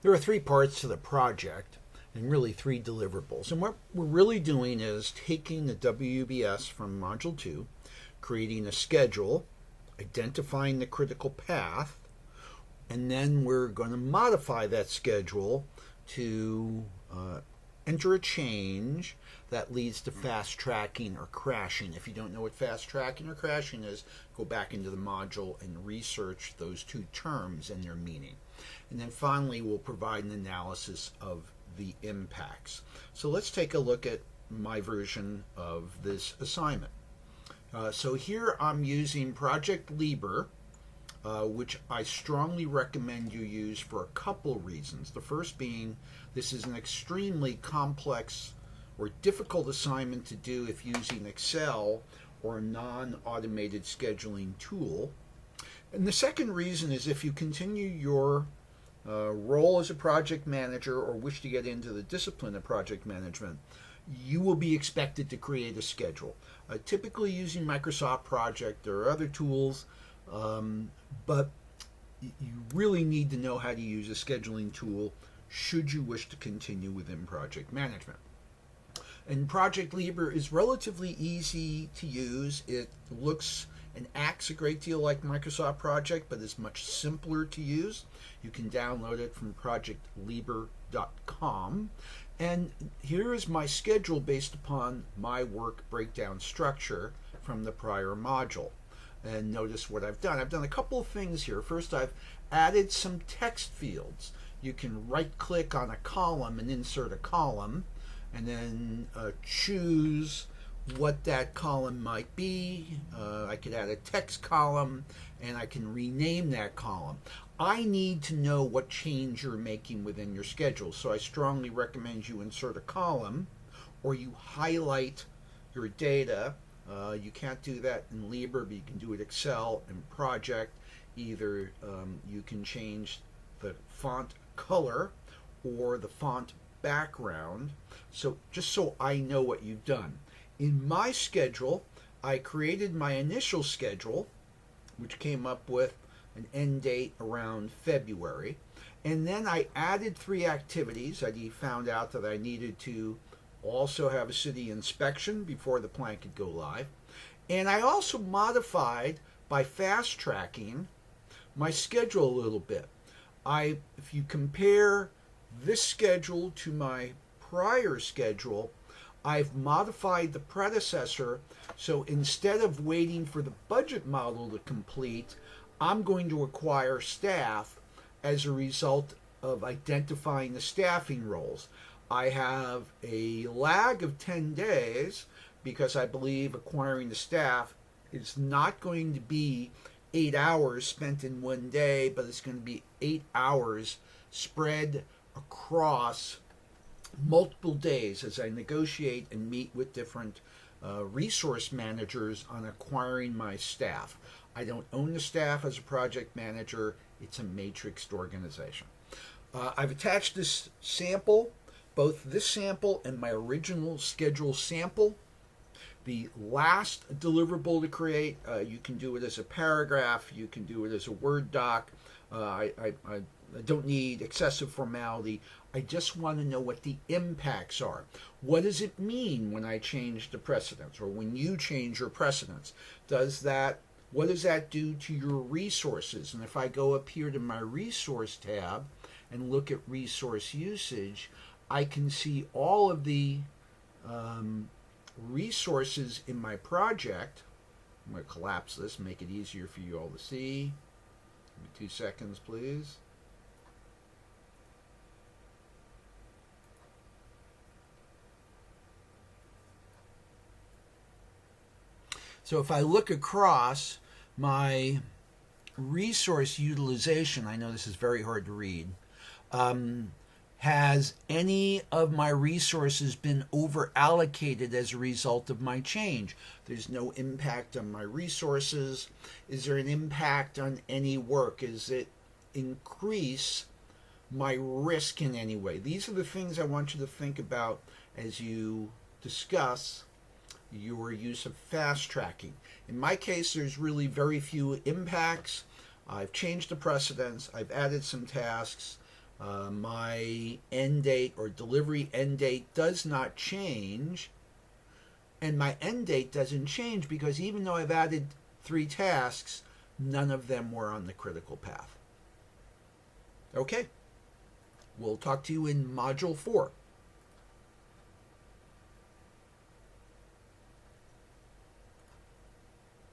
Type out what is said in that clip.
There are three parts to the project and really three deliverables. And what we're really doing is taking the WBS from Module 2, creating a schedule, identifying the critical path, and then we're going to modify that schedule to enter a change that leads to fast tracking or crashing. If you don't know what fast tracking or crashing is, go back into the module and research those two terms and their meaning. And then finally, we'll provide an analysis of the impacts. So let's take a look at my version of this assignment. So here I'm using Project Liber, which I strongly recommend you use for a couple reasons. The first being this is an extremely complex or difficult assignment to do if using Excel or a non-automated scheduling tool. And the second reason is if you continue your role as a project manager or wish to get into the discipline of project management, you will be expected to create a schedule. Typically using Microsoft Project or other tools, but you really need to know how to use a scheduling tool should you wish to continue within project management. And Project Liber is relatively easy to use. It looks and acts a great deal like Microsoft Project, but is much simpler to use. You can download it from projectliber.com. And here is my schedule based upon my work breakdown structure from the prior module. And notice what I've done. I've done a couple of things here. First, I've added some text fields. You can right-click on a column and insert a column, and then choose what that column might be. I could add a text column, and I can rename that column. I need to know what change you're making within your schedule, so I strongly recommend you insert a column or you highlight your data. You can't do that in Liber, but you can do it Excel and Project. Either you can change the font color or the font background. So just so I know what you've done. In my schedule, I created my initial schedule, which came up with an end date around February. And then I added 3 activities. I found out that I needed to also have a city inspection before the plant could go live. And I also modified by fast tracking my schedule a little bit. If you compare this schedule to my prior schedule, I've modified the predecessor, so instead of waiting for the budget model to complete, I'm going to acquire staff as a result of identifying the staffing roles. I have a lag of 10 days because I believe acquiring the staff is not going to be 8 hours spent in one day, but it's going to be 8 hours spread across multiple days as I negotiate and meet with different resource managers on acquiring my staff. I don't own the staff as a project manager. It's a matrixed organization. I've attached this sample, both this sample and my original schedule sample. The last deliverable to create, you can do it as a paragraph, you can do it as a Word doc. I don't need excessive formality. I just want to know what the impacts are. What does it mean when I change the precedence, or when you change your precedence? What does that do to your resources? And if I go up here to my resource tab and look at resource usage, I can see all of the resources in my project. I'm going to collapse this, make it easier for you all to see. Give me 2 seconds, please. So if I look across my resource utilization, I know this is very hard to read, has any of my resources been over allocated as a result of my change? There's no impact on my resources. Is there an impact on any work? Is it increase my risk in any way? These are the things I want you to think about as you discuss your use of fast tracking. In my case, there's really very few impacts. I've changed the precedence. I've added some tasks. My end date or delivery end date does not change, and my end date doesn't change because even though I've added 3 tasks, none of them were on the critical path. Okay, we'll talk to you in Module 4.